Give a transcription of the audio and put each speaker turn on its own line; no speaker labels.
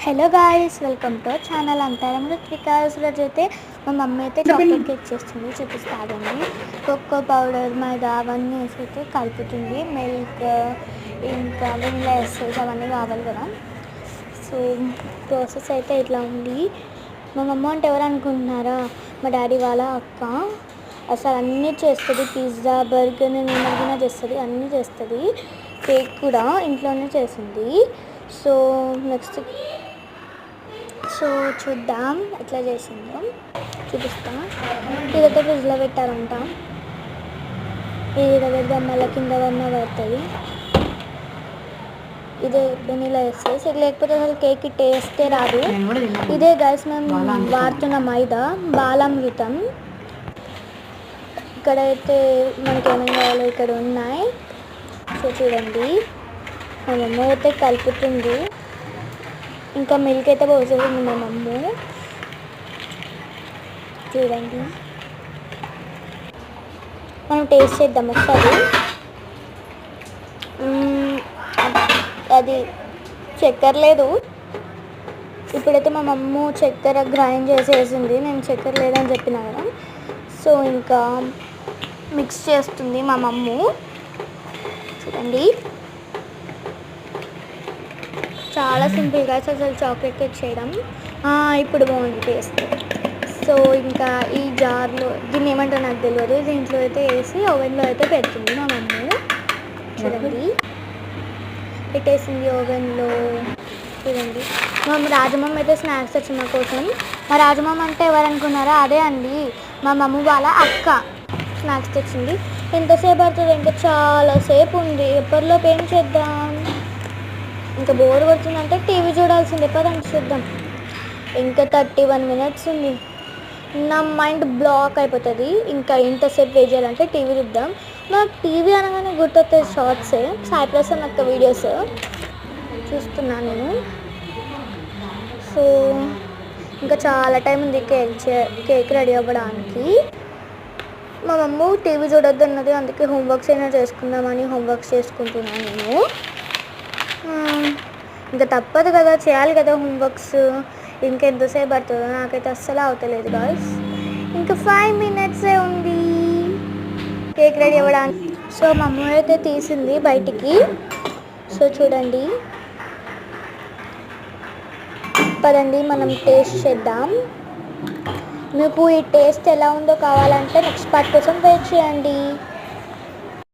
Hello guys, welcome to channel అంతరం రుత్వికాస్. రోజైతే మా మమ్మీ అయితే చాక్లెట్ కేక్ చేస్తుంది, చూపిస్తాదండి. కోకో పౌడర్, మైదా అవన్నీ వేసి అయితే కలుపుతుంది. మిల్క్ ఇంకా వెనిలా ఎసెన్స్ అవన్నీ కావాలి కదా. సో ప్రాసెస్ అయితే ఇట్లా ఉంది. మా మమ్మ అంటే ఎవరు అనుకుంటున్నారా? మా డాడీ వాళ్ళ అక్క. అసలు అన్నీ చేస్తుంది. పిజ్జా, బర్గర్ నేను చేస్తుంది, అన్నీ చేస్తుంది. కేక్ కూడా ఇంట్లోనే చేసింది. సో నెక్స్ట్ చూద్దాం ఎట్లా చేసిందో, చూపిస్తా. ఇదైతే ఫ్రిడ్జ్లో పెట్టారంట. ఇది పెడదాం, మళ్ళీ కింద వన్న పడుతుంది. ఇదే వెనీలా ఎసెన్స్, లేకపోతే అసలు కేక్ టేస్టే రాదు. ఇదే గైస్ మేము వాడుతున్న మైదా బాలామృతం. ఇక్కడైతే మనకి ఏమేమి కావాలో ఇక్కడ ఉన్నాయి. సో చూడండి, మా మమ్మ అయితే కలుపుతుంది. ఇంకా మిల్క్ అయితే పోసేసింది మా మమ్మ. చూడండి, మనం టేస్ట్ చేద్దాం ఒకసారి. అది చక్కెర లేదు. ఇప్పుడైతే మా మమ్మ చక్కెర గ్రైండ్ చేసేసింది. నేను చక్కెర లేదని చెప్పిన కదా. సో ఇంకా మిక్స్ చేస్తుంది మా మమ్మ. చూడండి, చాలా సింపుల్గా అసలు చాక్లెట్ కేక్ చేయడం. ఇప్పుడు బాగుంది టేస్ట్. సో ఇంకా ఈ జార్లో దీన్ని ఏమంటారో నాకు తెలియదు. దీంట్లో అయితే వేసి ఓవెన్లో అయితే పెడుతుంది మా మమ్మీ. చూడండి, పెట్టేసింది ఓవెన్లో. చూడండి, మా రాజమమ్మ అయితే స్నాక్స్ తెచ్చింది మా కోసం. మా రాజమమ్మ అంటే ఎవరు అనుకున్నారా? అదే అండి, మా మమ్మీ వాళ్ళ అక్క స్నాక్స్ తెచ్చింది. ఎంతసేపు పడుతుంది అంటే చాలాసేపు ఉంది. ఎప్పటిలోపు ఏం చేద్దాం, ఇంకా బోర్ కొడుతుందంటే టీవీ చూడాల్సిందే. పదండి చూద్దాం. ఇంకా 31 minutes ఉంది. నా మైండ్ బ్లాక్ అయిపోతుంది. ఇంకా ఇంతసేపు వెయిట్ చేయాలంటే టీవీ చూద్దాం. నాకు టీవీ అనగానే గుర్తొచ్చే షార్ట్సే, సాయి ప్రసన్న అక్క వీడియోస్ చూస్తున్నాను నేను. సో ఇంకా చాలా టైం ఉంది కేక్ రెడీ అవ్వడానికి. మా మమ్మ టీవీ చూడొద్దు అన్నది, అందుకే హోంవర్క్స్ అయినా చేసుకుందామని హోంవర్క్స్ చేసుకుంటున్నాను నేను. ఇంకా తప్పదు కదా, చేయాలి కదా హోంవర్క్స్. ఇంకెంతసేపు పడుతుందో నాకైతే అస్సలు అవుతలేదు గాయ్స్. ఇంకా 5 minutes ఉంది కేక్ రెడీ అవ్వడానికి. సో మా అమ్మ అయితే తీసింది బయటికి. సో చూడండి, పదండి మనం టేస్ట్ చేద్దాం. మీకు ఈ టేస్ట్ ఎలా ఉందో కావాలంటే నెక్స్ట్ పార్ట్ కోసం వెయిట్ చేయండి.